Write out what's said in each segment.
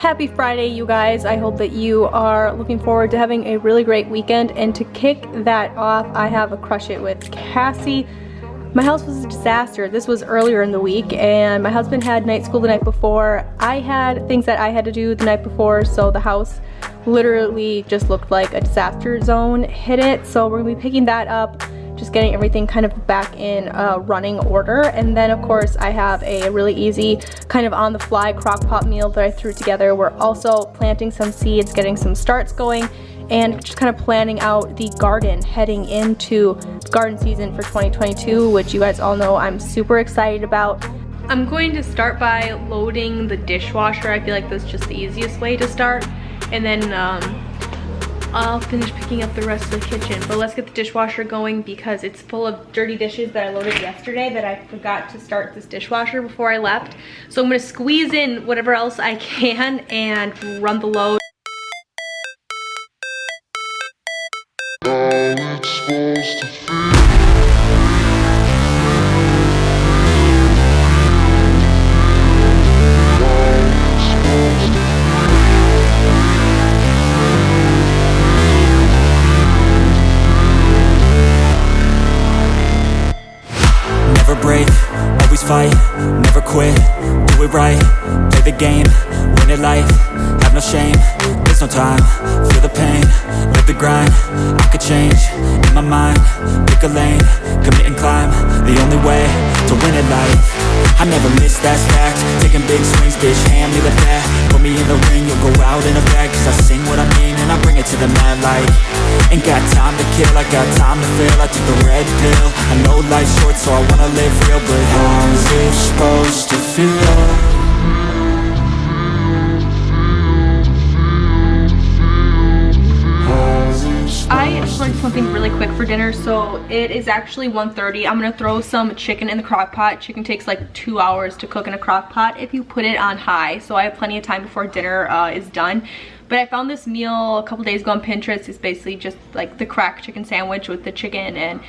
Happy Friday, you guys. I hope that you are looking forward to having a really great weekend, and to kick that off, I have a Crush It with Cassie. My house was a disaster. This was earlier in the week, and my husband had night school the night before. I had things that I had to do the night before, so the house literally just looked like a disaster zone hit it. So we're gonna be picking that up, just getting everything kind of back in running order. And then of course I have a really easy kind of on the fly crock pot meal that I threw together. We're also planting some seeds, getting some starts going, and just kind of planning out the garden heading into garden season for 2022, which you guys all know I'm super excited about. I'm going to start by loading the dishwasher. I feel like that's just the easiest way to start, and then I'll finish picking up the rest of the kitchen. But let's get the dishwasher going because it's full of dirty dishes that I loaded yesterday that I forgot to start this dishwasher before I left. So I'm gonna squeeze in whatever else I can and run the load. Break, always fight, never quit, do it right, play the game, win it life, have no shame, there's no time, feel the pain, live the grind, I could change, in my mind, pick a lane, commit and climb, the only way to win it life, I never miss, that's fact, taking big swings, bitch, hand me the bat, put me in the ring, you'll go out in a bag, cause I sing what I mean and I bring it to the mad light, ain't got time to kill, I got time to feel, I took the red pill, I know life's short so I wanna live real, but how's it supposed to feel? I just wanted something really quick for dinner, so it is actually 1:30. I'm gonna throw some chicken in the crock pot. Chicken takes like 2 hours to cook in a crock pot if you put it on high, so I have plenty of time before dinner is done. But I found this meal a couple days ago on Pinterest. It's basically just like the cracked chicken sandwich with the chicken and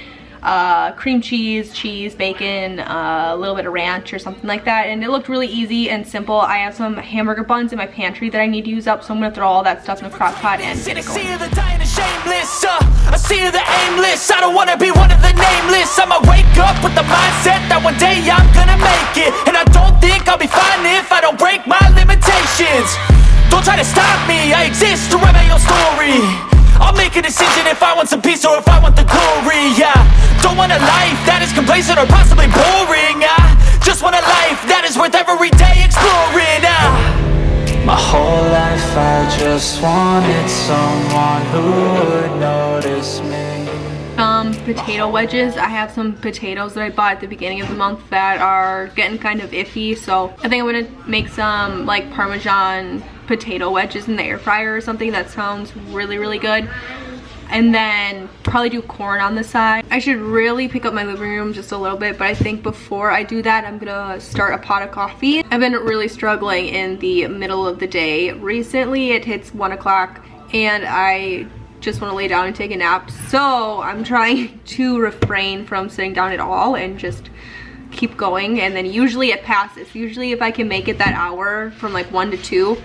cream cheese, bacon, a little bit of ranch or something like that, and it looked really easy and simple. I have some hamburger buns in my pantry that I need to use up, so I'm gonna throw all that stuff in a crock pot and get it going. I see the aimless, I don't wanna be one of the nameless. I'ma wake up with the mindset that one day I'm gonna make it, and I don't think I'll be fine if I don't break my limitations. Don't try to stop me, I exist to write my own story. I'll make a decision if I want some peace or if I want the glory, yeah. Don't want a life that is complacent or possibly boring, I just want a life that is worth every day exploring, My whole life I just wanted someone who would notice me. Potato wedges. I have some potatoes that I bought at the beginning of the month that are getting kind of iffy, so I think I'm gonna make some like Parmesan potato wedges in the air fryer or something. That sounds really good. And then probably do corn on the side. I should really pick up my living room just a little bit, but I think before I do that, I'm gonna start a pot of coffee. I've been really struggling in the middle of the day. Recently, it hits 1 o'clock and I just want to lay down and take a nap. So I'm trying to refrain from sitting down at all and just keep going. And then usually it passes. Usually if I can make it that hour from like 1 to 2,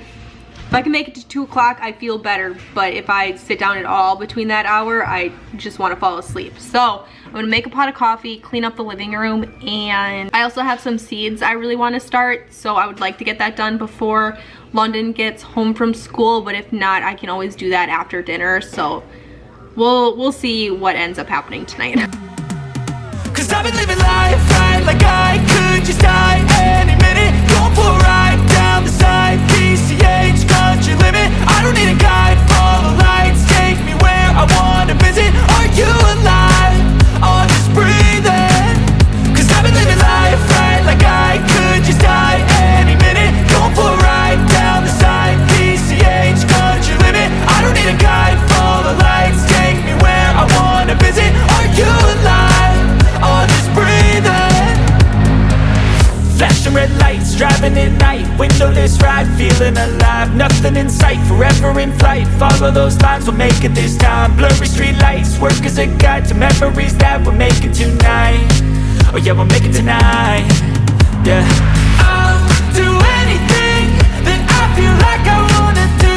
if I can make it to 2 o'clock, I feel better. But if I sit down at all between that hour, I just want to fall asleep. So I'm gonna make a pot of coffee, clean up the living room, and I also have some seeds I really want to start. So I would like to get that done before London gets home from school. But if not, I can always do that after dinner. So we'll see what ends up happening tonight. Cause I've been living life right like I could just die any minute. Going for a ride down the side, PCH, country limit. I don't need a guide, follow lights, take me where I wanna visit. Are you alive? Or just breathing? Cause I've been living life right like I could just die any minute. Going for a ride down the side, PCH, country limit. I don't need a guide, follow lights, take me where I wanna visit. Are you alive? Or just breathing? Flashing red lights, driving at night, windowless ride, feeling alive. Nothing in sight, forever in flight. Follow those lines, we'll make it this time. Blurry street lights, work as a guide to memories that we're making tonight. Oh yeah, we'll make it tonight. Yeah. I'll do anything that I feel like like I wanna do.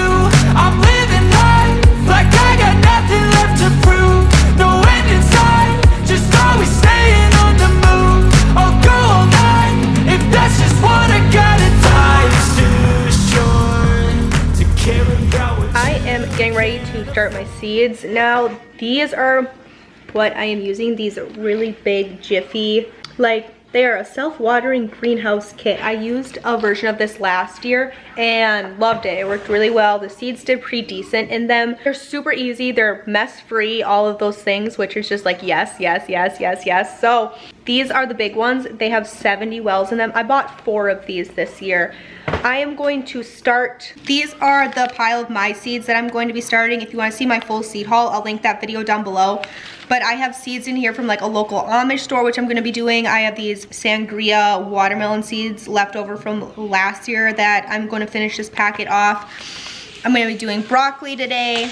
I'm living life like I got nothing left to prove. No end in sight, just always staying on the move. I'll go all night if that's just what I gotta do. Life's too short to care about what I am getting ready to start my seeds. Now, these are what I am using, these really big Jiffy, like they are a self-watering greenhouse kit. I used a version of this last year and loved it. It worked really well. The seeds did pretty decent in them. They're super easy, they're mess-free, all of those things, which is just like yes, yes, yes, yes, yes. So these are the big ones. They have 70 wells in them. I bought 4 of these this year. I am going to start, these are the pile of my seeds that I'm going to be starting. If you want to see my full seed haul, I'll link that video down below. But I have seeds in here from like a local Amish store, which I'm going to be doing. I have these sangria watermelon seeds left over from last year that I'm going to finish this packet off. I'm going to be doing broccoli today,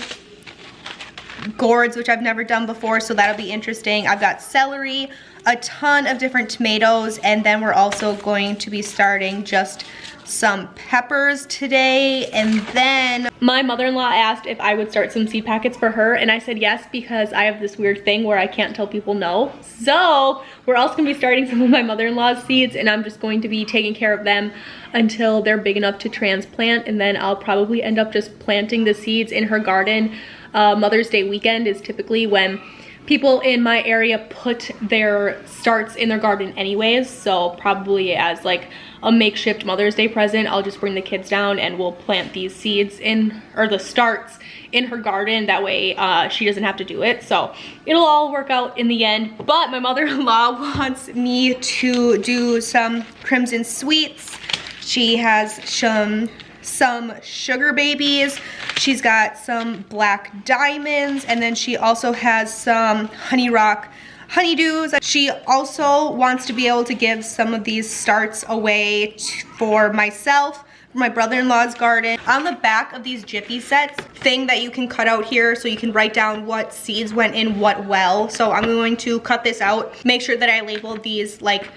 gourds, which I've never done before, so that'll be interesting. I've got celery, a ton of different tomatoes, and then we're also going to be starting just some peppers today. And then my mother-in-law asked if I would start some seed packets for her, and I said yes, because I have this weird thing where I can't tell people no. So we're also gonna be starting some of my mother-in-law's seeds, and I'm just going to be taking care of them until they're big enough to transplant, and then I'll probably end up just planting the seeds in her garden. Mother's Day weekend is typically when people in my area put their starts in their garden anyways, so probably as like a makeshift Mother's Day present, I'll just bring the kids down and we'll plant these seeds in, or the starts in her garden. That way she doesn't have to do it. So it'll all work out in the end. But my mother-in-law wants me to do some Crimson Sweets. She has some sugar babies. She's got some black diamonds, and then she also has some honey rock honeydews. She also wants to be able to give some of these starts away for myself, for my brother-in-law's garden. On the back of these Jiffy sets, thing that you can cut out here so you can write down what seeds went in what well. So I'm going to cut this out, make sure that I label these like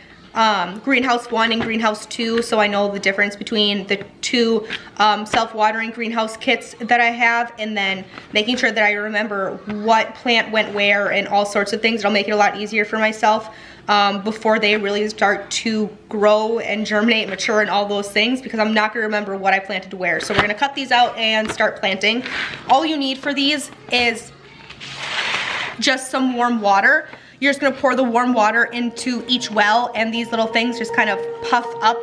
greenhouse 1 and greenhouse 2, so I know the difference between the 2 self-watering greenhouse kits that I have, and then making sure that I remember what plant went where and all sorts of things. It'll make it a lot easier for myself before they really start to grow and germinate, mature, and all those things, because I'm not gonna remember what I planted where. So we're gonna cut these out and start planting. All you need for these is just some warm water. You're just gonna pour the warm water into each well, and these little things just kind of puff up.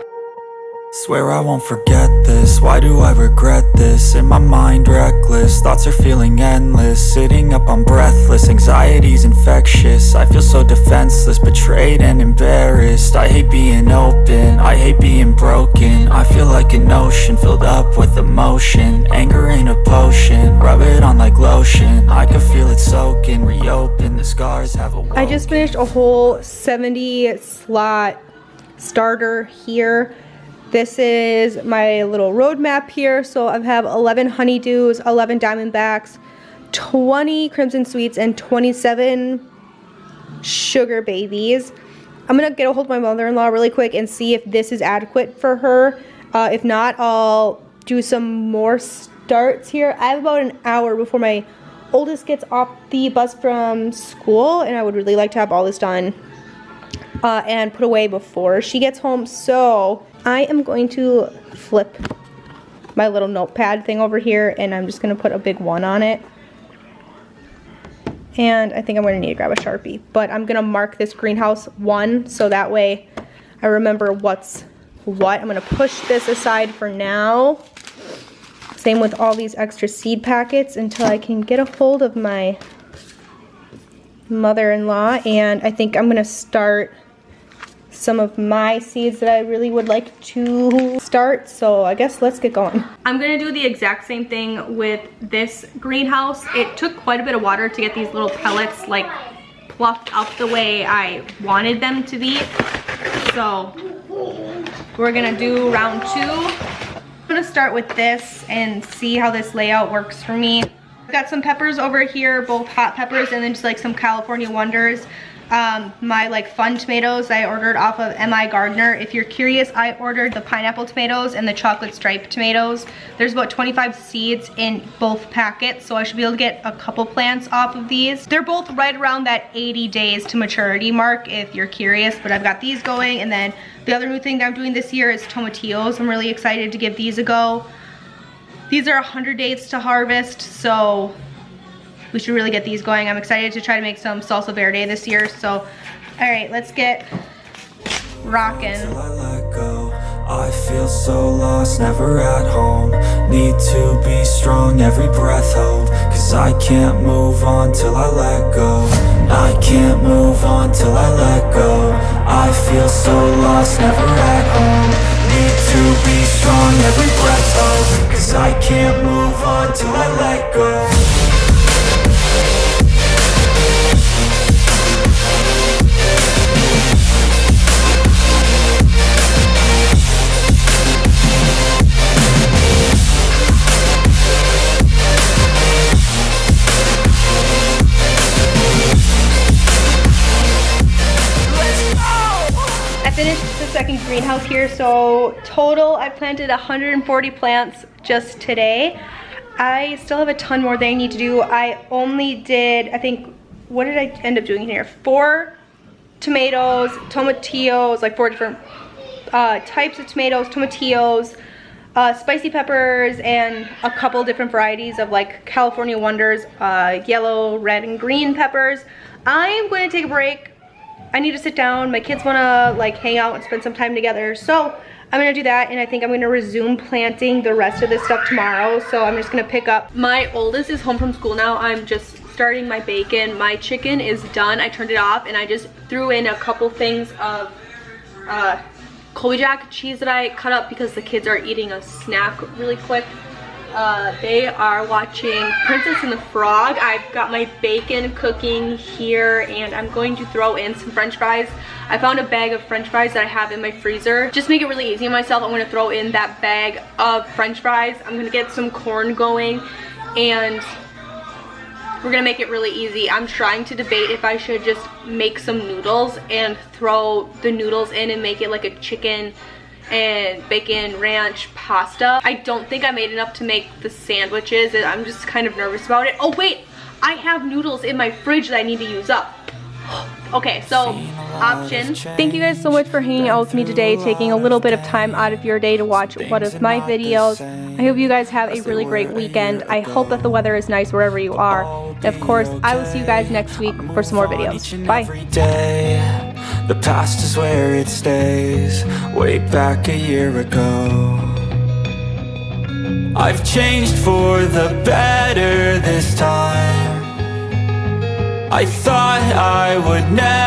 Swear I won't forget this, why do I regret this? In my mind reckless, thoughts are feeling endless. Sitting up I'm breathless, anxiety's infectious. I feel so defenseless, betrayed and embarrassed. I hate being open, I hate being broken. I feel like an ocean filled up with emotion. Anger ain't a potion, rub it on like lotion. I can feel it soaking, reopen, the scars have awoken. I just finished a whole 70 slot starter here. This is my little roadmap here. So I have 11 honeydews, 11 diamondbacks, 20 crimson sweets, and 27 sugar babies. I'm gonna get a hold of my mother-in-law really quick and see if this is adequate for her. If not, I'll do some more starts here. I have about an hour before my oldest gets off the bus from school, and I would really like to have all this done and put away before she gets home. So I am going to flip my little notepad thing over here, and I'm just going to put a big 1 on it. And I think I'm going to need to grab a Sharpie. But I'm going to mark this greenhouse 1 so that way I remember what's what. I'm going to push this aside for now. Same with all these extra seed packets until I can get a hold of my mother-in-law. And I think I'm going to start some of my seeds that I really would like to start. So I guess let's get going. I'm gonna do the exact same thing with this greenhouse. It took quite a bit of water to get these little pellets like plucked up the way I wanted them to be. So we're gonna do round 2. I'm gonna start with this and see how this layout works for me. I've got some peppers over here, both hot peppers and then just like some California Wonders. my like fun tomatoes I ordered off of M.I. Gardner. If you're curious, I ordered the pineapple tomatoes and the chocolate striped tomatoes. There's about 25 seeds in both packets, so I should be able to get a couple plants off of these. They're both right around that 80 days to maturity mark if you're curious, but I've got these going. And then the other new thing that I'm doing this year is tomatillos. I'm really excited to give these a go. These are 100 days to harvest, so we should really get these going. I'm excited to try to make some salsa verde this year. So, all right, let's get rocking. I feel so lost, never at home. Need to be strong, every breath hold. Cause I can't move on till I let go. I can't move on till I let go. I feel so lost, never at home. Need to be strong, every breath hold. Cause I can't move on till I let go. Finished the second greenhouse here, so total I planted 140 plants just today. I still have a ton more that I need to do. I only did, I think, what did I end up doing here? 4 tomatoes, tomatillos, like 4 different types of tomatoes, tomatillos, spicy peppers, and a couple different varieties of like California Wonders, yellow, red, and green peppers. I am going to take a break. I need to sit down. My kids want to like hang out and spend some time together, so I'm gonna do that, and I think I'm gonna resume planting the rest of this stuff tomorrow. So I'm just gonna pick up. My oldest is home from school now. I'm just starting my bacon. My chicken is done. I turned it off, and I just threw in a couple things of Colby Jack cheese that I cut up because the kids are eating a snack really quick. They are watching Princess and the Frog. I've got my bacon cooking here, and I'm going to throw in some french fries. I found a bag of french fries that I have in my freezer. Just make it really easy on myself, I'm going to throw in that bag of french fries. I'm going to get some corn going, and we're going to make it really easy. I'm trying to debate if I should just make some noodles and throw the noodles in and make it like a chicken and bacon ranch pasta. I don't think I made enough to make the sandwiches, and I'm just kind of nervous about it. Oh wait, I have noodles in my fridge that I need to use up. Okay, so option. Thank you guys so much for hanging out with me today, taking a little bit of time out of your day to watch one of my videos. I hope you guys have a really great weekend. I hope that the weather is nice wherever you are. And of course, I will see you guys next week for some more videos. Bye. The past is where it stays, way back a year ago. I've changed for the better this time. I thought I would never